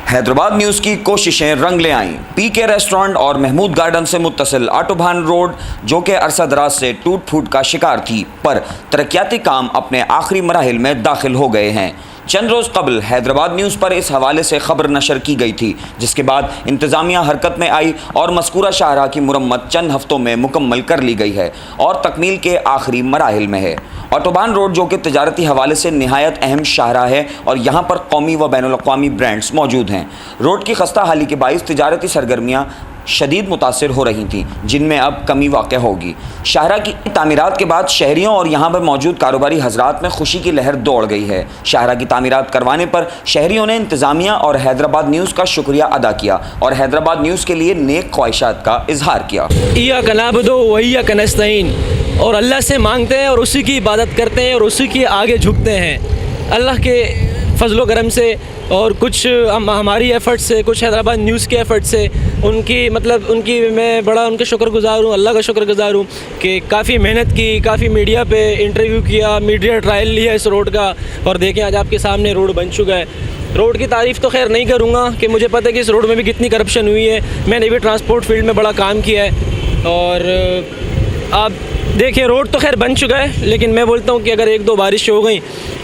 Hyderabad news की कोशिशें रंग ले आईं। पीके रेस्टोरेंट और महमूद गार्डन से मुत्तसिल ऑटोबान रोड जो कि अरसा दराज से टूट फूट का शिकार थी, पर तरक्याती काम अपने आखिरी मराहिल में दाखिल हो गए हैं। चंद रोज़ कबल हैदराबाद न्यूज़ पर इस हवाले से खबर नशर की गई थी, जिसके बाद इंतज़ामिया हरकत में आई और मज़कूरा शाहराह की मुरम्मत चंद हफ्तों में मुकम्मल कर ली गई है और तकमील के आखिरी मराहिल में है। ऑटोबान रोड जो कि तजारती हवाले से निहायत अहम शाहराह है और यहाँ पर कौमी व बैनुल-अक़वामी ब्रांड्स मौजूद हैं। रोड की खस्ता हाली के बाइस तजारती सरगर्मियाँ शदीद मुतासिर हो रही थीं, जिनमें अब कमी वाक़ होगी। शाहराह की तामीरात के बाद शहरियों और यहाँ पर मौजूद कारोबारी हजरात में खुशी की लहर दौड़ गई है। शाहराह की तामीरात करवाने पर शहरियों ने इंतज़ामिया और हैदराबाद न्यूज़ का शुक्रिया अदा किया और हैदराबाद न्यूज़ के लिए नेक ख्वाहिशात का इजहार किया। इय्याका नअबुदु व इय्याका नस्तईन, और अल्लाह से मांगते हैं और उसी की इबादत करते हैं और उसी के आगे झुकते हैं। अल्लाह के फजलो करम से और कुछ हमारी एफ़र्ट से, कुछ हैदराबाद न्यूज़ के एफ़र्ट से उनकी मैं बड़ा उनका शुक्रगुज़ार हूँ, अल्लाह का शुक्रगुज़ार हूँ कि काफ़ी मेहनत की, काफ़ी मीडिया पे इंटरव्यू किया, मीडिया ट्रायल लिया इस रोड का, और देखें आज आपके सामने रोड बन चुका है। रोड की तारीफ़ तो खैर नहीं करूँगा कि मुझे पता है कि इस रोड में भी कितनी करप्शन हुई है। मैंने भी ट्रांसपोर्ट फील्ड में बड़ा काम किया है और आप देखिए रोड तो खैर बन चुका है, लेकिन मैं बोलता हूँ कि अगर एक दो बारिश हो गई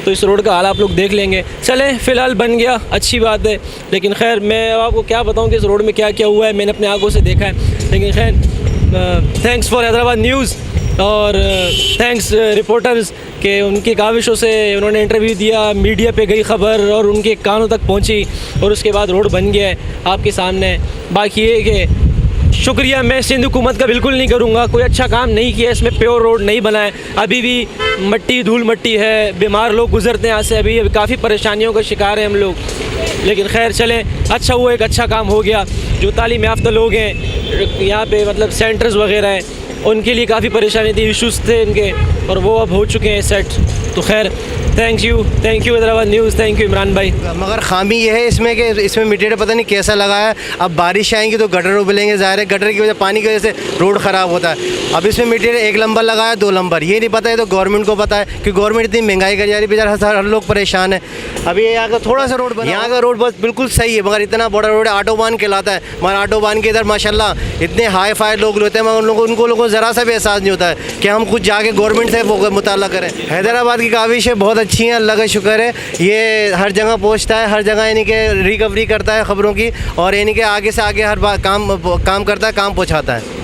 तो इस रोड का हाल आप लोग देख लेंगे। चलें, फ़िलहाल बन गया, अच्छी बात है, लेकिन खैर मैं आपको क्या बताऊँ कि इस रोड में क्या क्या हुआ है, मैंने अपने आंखों से देखा है। लेकिन खैर थैंक्स फॉर हैदराबाद न्यूज़ और थैंक्स रिपोर्टर्स के उनकी काविशों से उन्होंने इंटरव्यू दिया, मीडिया पे गई खबर और उनके कानों तक पहुंची और उसके बाद रोड बन गया है आपके सामने। बाकी ये कि शुक्रिया मैं सिंध हुकूमत का बिल्कुल नहीं करूँगा, कोई अच्छा काम नहीं किया, इसमें प्योर रोड नहीं बना है, अभी भी मट्टी धूल मट्टी है, बीमार लोग गुजरते हैं यहाँ से, अभी काफ़ी परेशानियों का शिकार हैं हम लोग। लेकिन खैर चलें, अच्छा हुआ, एक अच्छा काम हो गया। जो तालीम याफ्ता लोग हैं यहाँ पे सेंटर्स वगैरह हैं, उनके लिए काफ़ी परेशानी थी, इश्यूज़ थे इनके, और वो अब हो चुके हैं सेट। तो खैर thank you Hyderabad news, thank you Imran भाई। मगर खामी ये है इसमें कि इसमें मीडिया पता नहीं कैसा लगा है। अब बारिश आएंगी तो गटर उबलेंगे, ज़ाहिर है गटर की वजह, पानी की वजह से रोड ख़राब होता है। अब इसमें मीडिया ने एक नंबर लगाया, 2 नंबर, ये नहीं पता है तो गवर्नमेंट को पता है कि गवर्नमेंट इतनी महंगाई कर जा रही है, बेचारा हर लोग परेशान है। अभी यहाँ का थोड़ा सा रोड बना, यहाँ का रोड बस बिल्कुल सही है, मगर इतना बड़ा रोड है, ऑटोबान कहलाता है, मगर ऑटोबान के इधर माशाल्लाह इतने हाई फाई लोग होते हैं, मगर उनको लोगों को ज़रा सा भी एहसास नहीं होता है कि हम खुद जाके गवर्नमेंट से वो मुताला करें। हैदराबाद की काविशें बहुत अच्छी हैं, अल्लाह का शुक्र है, ये हर जगह पहुंचता है, हर जगह यानी कि रिकवरी करता है ख़बरों की, और यानी कि आगे से आगे हर बार काम करता है, काम पहुंचाता है।